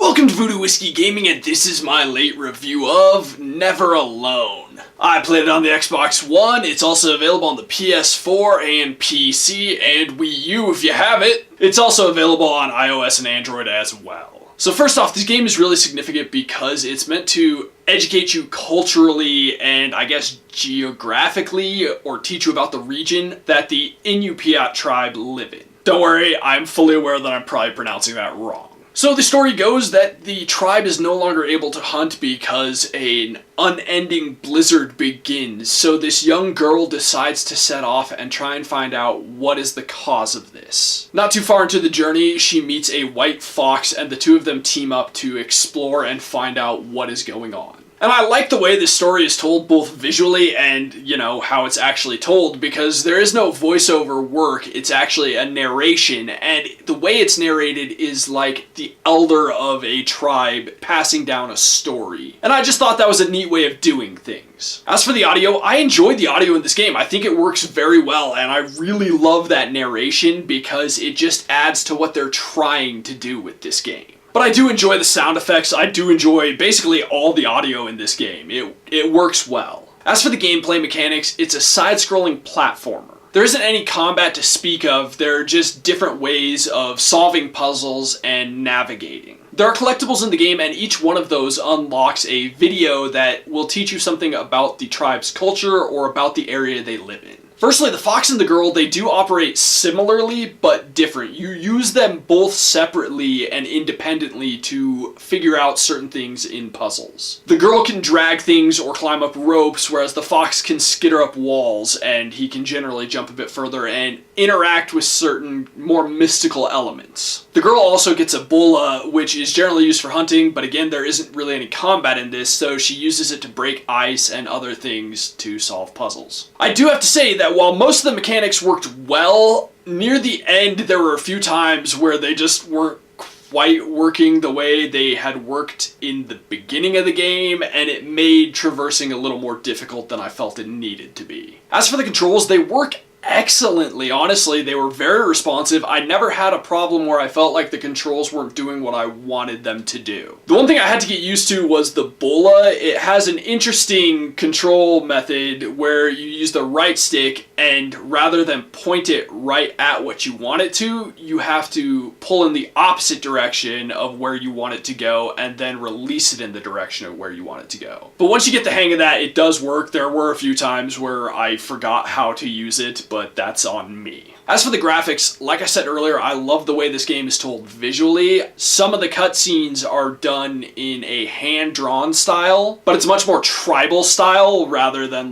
Welcome to Voodoo Whiskey Gaming, and this is my late review of Never Alone. I played it on the Xbox One. It's also available on the PS4 and PC and Wii U if you have it. It's also available on iOS and Android as well. So first off, this game is really significant because it's meant to educate you culturally and I guess geographically, or teach you about the region that the Inupiat tribe live in. Don't worry, I'm fully aware that I'm probably pronouncing that wrong. So the story goes that the tribe is no longer able to hunt because an unending blizzard begins. So this young girl decides to set off and try and find out what is the cause of this. Not too far into the journey, she meets a white fox and the two of them team up to explore and find out what is going on. And I like the way this story is told both visually and, how it's actually told, because there is no voiceover work, it's actually a narration, and the way it's narrated is like the elder of a tribe passing down a story. And I just thought that was a neat way of doing things. As for the audio, I enjoyed the audio in this game. I think it works very well, and I really love that narration because it just adds to what they're trying to do with this game. But I do enjoy the sound effects. I do enjoy basically all the audio in this game. It works well. As for the gameplay mechanics, it's a side-scrolling platformer. There isn't any combat to speak of. There are just different ways of solving puzzles and navigating. There are collectibles in the game, and each one of those unlocks a video that will teach you something about the tribe's culture or about the area they live in. Firstly, the fox and the girl, they do operate similarly, but different. You use them both separately and independently to figure out certain things in puzzles. The girl can drag things or climb up ropes, whereas the fox can skitter up walls, and he can generally jump a bit further and interact with certain more mystical elements. The girl also gets a bola, which is generally used for hunting, but again, there isn't really any combat in this, so she uses it to break ice and other things to solve puzzles. I do have to say that while most of the mechanics worked well, near the end there were a few times where they just weren't quite working the way they had worked in the beginning of the game, and it made traversing a little more difficult than I felt it needed to be. As for the controls, they work excellently. Honestly, they were very responsive. I never had a problem where I felt like the controls weren't doing what I wanted them to do. The one thing I had to get used to was the bola. It has an interesting control method where you use the right stick, and rather than point it right at what you want it to, you have to pull in the opposite direction of where you want it to go and then release it in the direction of where you want it to go. But once you get the hang of that, it does work. There were a few times where I forgot how to use it, but that's on me. As for the graphics, like I said earlier, I love the way this game is told visually. Some of the cutscenes are done in a hand-drawn style, but it's much more tribal style rather than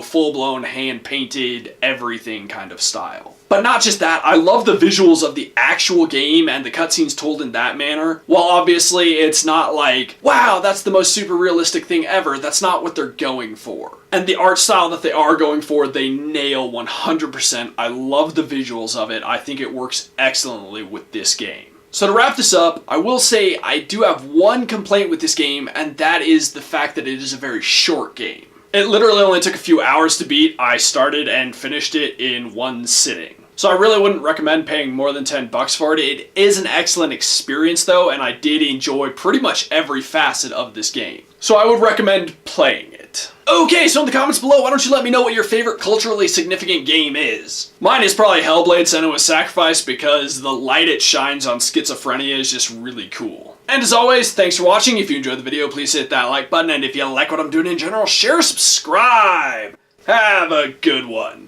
full-blown hand-painted everything kind of style. But not just that, I love the visuals of the actual game and the cutscenes told in that manner. While obviously it's not like, wow, that's the most super realistic thing ever, that's not what they're going for. And the art style that they are going for, they nail 100%. I love the visuals of it. I think it works excellently with this game. So to wrap this up, I will say I do have one complaint with this game, and that is the fact that it is a very short game. It literally only took a few hours to beat. I started and finished it in one sitting. So I really wouldn't recommend paying more than $10 for it. It is an excellent experience though, and I did enjoy pretty much every facet of this game. So I would recommend playing it. Okay, so in the comments below, why don't you let me know what your favorite culturally significant game is? Mine is probably Hellblade: Senua's Sacrifice because the light it shines on schizophrenia is just really cool. And as always, thanks for watching. If you enjoyed the video, please hit that like button, and if you like what I'm doing in general, share, subscribe. Have a good one.